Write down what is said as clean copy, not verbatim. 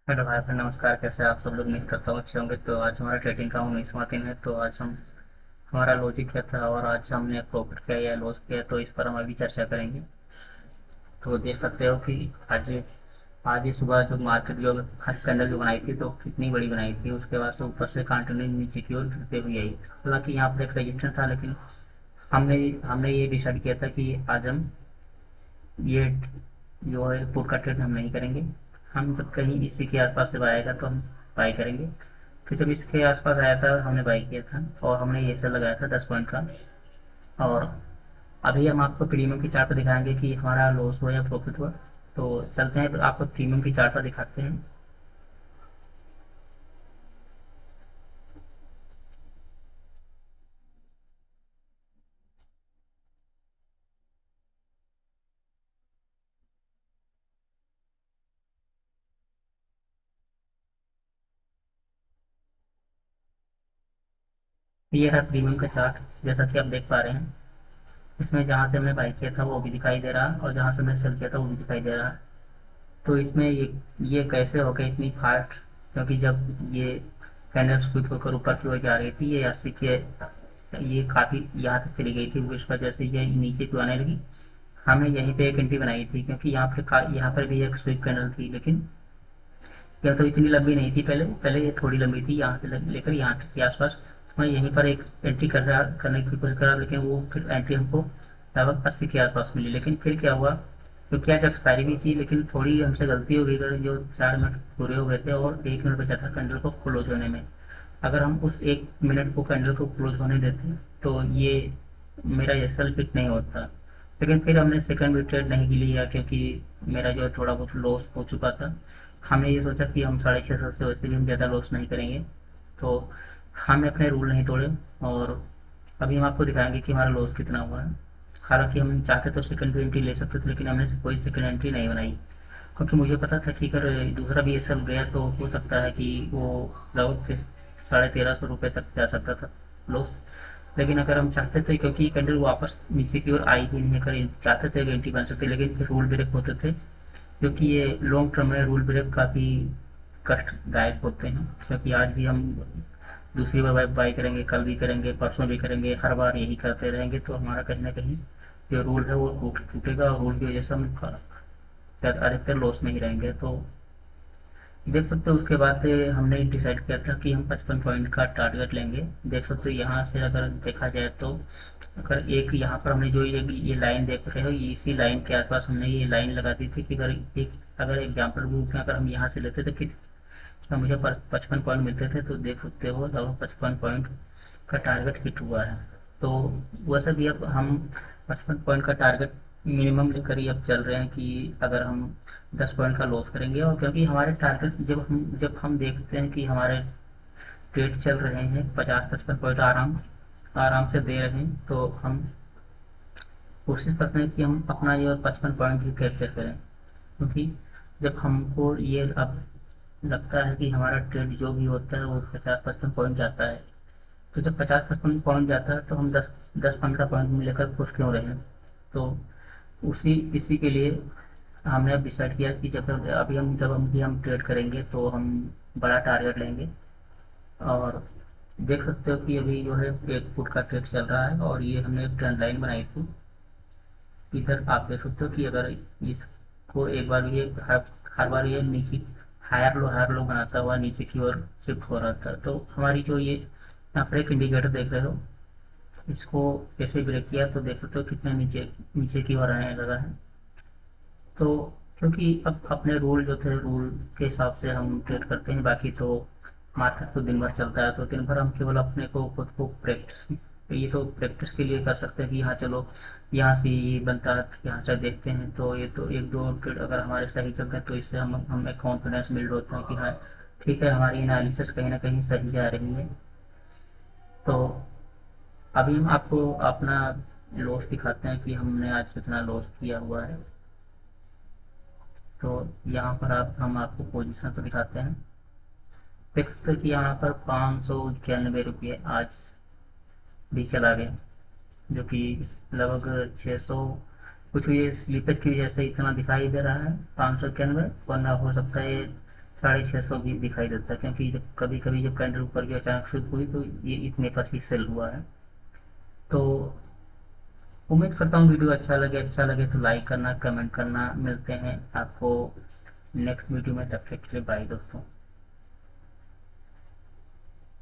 Hello भाई फिर नमस्कार। कैसे आप सब लोग? उम्मीद करता हूँ अच्छे होंगे। तो आज हमारा ट्रेडिंग का 19वां दिन है। तो आज हम हमारा लॉजिक क्या था और आज हमने प्रॉफिट किया या लॉस किया, तो इस पर हम अभी चर्चा करेंगे। तो देख सकते हो कि आज आज ही सुबह जो मार्केट जो कैंडल जो बनाई थी तो कितनी बड़ी बनाई थी। उसके बाद से ऊपर से कंटिन्यू नीचे की ओर गिरते हुए आई। हालांकि यहाँ पर एक रजिस्टर था, लेकिन हमने हमने ये डिसाइड किया था कि आज हम ये जो है पुट का ट्रेड हम नहीं करेंगे। हम जब कहीं इसी के आसपास से आएगा तो हम बाई करेंगे। फिर जब इसके आसपास आया था हमने बाई किया था और हमने ये सेल लगाया था 10 पॉइंट का। और अभी हम आपको प्रीमियम की चार्ट पर दिखाएंगे कि हमारा लॉस हुआ या प्रॉफिट हुआ। तो चलते हैं, तो आपको प्रीमियम की चार्ट पर दिखाते हैं। ये रहा प्रीमियम का चार्ट, जैसा कि आप देख पा रहे हैं। इसमें जहाँ से हमने बाई किया था वो भी दिखाई दे रहा है और जहाँ से हमने सेल किया था वो भी दिखाई दे रहा है। तो इसमें ये कैसे हो गई इतनी फास्ट? क्योंकि जब ये कैंडल स्क्विज होकर ऊपर की ओर जा रही थी, ये 80 के ये काफ़ी यहाँ तक चली गई थी, इस वजह से ये नीचे क्यों आने लगी। हमने यहीं पे एक एंट्री बनाई थी क्योंकि यहाँ पर भी एक स्विप कैंडल थी, लेकिन यह तो इतनी लंबी नहीं थी। पहले पहले ये थोड़ी लंबी थी, यहाँ से लेकर यहाँ तक के आसपास। मैं यहीं पर एक एंट्री करने की कोशिश करा, लेकिन वो फिर एंट्री हमको लगभग 80 के आसपास मिली। लेकिन फिर क्या हुआ, क्योंकि आज एक्सपायरी भी थी, लेकिन थोड़ी हमसे गलती हो गई थी। जो 4 मिनट पूरे हो गए थे और 1 मिनट बचा था कैंडल को क्लोज होने में। अगर हम उस 1 मिनट को कैंडल को क्लोज होने देते तो ये मेरा ये सेल पिक नहीं होता। लेकिन फिर हमने सेकंड भी ट्रेड नहीं के लिया क्योंकि मेरा जो है थोड़ा बहुत लॉस हो चुका था। हमने ये सोचा कि हम 650 से वैसे भी हम ज़्यादा लॉस नहीं करेंगे। तो हमने अपने रूल नहीं तोड़े। और अभी हम आपको दिखाएंगे कि हमारा लॉस कितना हुआ है। हालांकि हम चाहते तो सेकंड भी एंट्री ले सकते थे, लेकिन हमने कोई सेकंड एंट्री नहीं बनाई क्योंकि मुझे पता था कि अगर दूसरा भी एस गया तो हो सकता है कि वो लगभग 1350 रुपये तक जा सकता था लॉस। लेकिन अगर हम चाहते थे, क्योंकि कैंडल वापस नीचे की ओर आई ही नहीं, अगर चाहते थे एंट्री बन सकते, लेकिन फिर रूल ब्रेक होते थे। क्योंकि ये लॉन्ग टर्म में रूल ब्रेक काफ़ी कष्टदायक होते हैं। क्योंकि आज भी हम दूसरी बार बाई करेंगे, कल भी करेंगे, परसों भी करेंगे, हर बार यही करते रहेंगे, तो हमारा कहीं ना कहीं जो रूल है वो टूटेगा और रूल की वजह से हम अधिकतर लॉस में ही रहेंगे। तो देख सकते हो उसके बाद हमने डिसाइड किया था कि हम 55 पॉइंट का टारगेट लेंगे। देख सकते हो यहाँ से अगर देखा जाए तो अगर एक यहाँ पर हमने जो ये लाइन देख रहे हो, इसी लाइन के आसपास हमने ये लाइन लगा दी थी कि अगर एग्जाम्पल रूप में अगर हम यहाँ से लेते तो कितना मुझे 55 पॉइंट मिलते थे। तो देख सकते हो लगभग 55 पॉइंट का टारगेट हिट हुआ है। तो वैसे भी अब हम 55 पॉइंट का टारगेट मिनिमम लेकर ही अब चल रहे हैं कि अगर हम 10 पॉइंट का लॉस करेंगे। और क्योंकि हमारे टारगेट जब हम देखते हैं कि हमारे ट्रेड चल रहे हैं 50-55 पॉइंट आराम से दे रहे हैं, तो हम कोशिश करते हैं कि हम अपना जो 55 पॉइंट भी कैप्चर करें। क्योंकि जब हमको ये अब लगता है कि हमारा ट्रेड जो भी होता है वो 50-55 पॉइंट जाता है, तो जब 50-55 पॉइंट जाता है तो हम 10-15 पॉइंट में लेकर खुश क्यों रहें। तो उसी इसी के लिए हमने अब डिसाइड किया कि जब हम ट्रेड करेंगे तो हम बड़ा टारगेट लेंगे। और देख सकते हो कि अभी जो है एक फुट का ट्रेड चल रहा है और ये हमने एक ट्रेंड लाइन बनाई थी। इधर आप देख सकते हो कि अगर इसको एक बार ये हर बार ये नीचे हायर लो बनाता हुआ नीचे की ओर शिफ्ट हो रहा था। तो हमारी जो ये यहाँ पर एक इंडिकेटर देख रहे हो, इसको कैसे ब्रेक किया तो देख सकते हो कितने नीचे नीचे की ओर आने लगा है। तो क्योंकि अब अपने रूल जो थे रूल के हिसाब से हम ट्रेड करते हैं, बाकी तो मार्केट तो दिन भर चलता है, तो दिन भर हम केवल अपने को खुद को प्रैक्टिस, ये तो प्रैक्टिस के लिए कर सकते हैं कि हाँ चलो यहाँ से ये बनता है, यहाँ से देखते हैं। तो ये तो एक दो ट्रेड अगर हमारे सही चलते हैं तो इससे हम हमें कॉन्फिडेंस बिल्ड होता है कि हाँ ठीक है, हमारी एनालिसिस कहीं ना कहीं सही जा रही है। तो अभी हम आपको अपना लॉस दिखाते हैं कि हमने आज कितना लॉस किया हुआ है। तो यहाँ पर हम आपको पोजीशन तो दिखाते हैं। देख सकते हैं कि यहाँ पर 591 रुपये आज भी चला गया, जो कि लगभग 600 कुछ ये स्लीपेज की वजह से इतना दिखाई दे रहा है 591, वरना हो सकता है 650 भी दिखाई देता है, क्योंकि जब कभी कभी जब कैंडल ऊपर की अचानक शुरू हुई तो ये इतने पर ही सेल हुआ है। तो उम्मीद करता हूँ वीडियो अच्छा लगे तो लाइक करना, कमेंट करना। मिलते हैं आपको नेक्स्ट वीडियो में, तब तक के लिए बाय दोस्तों।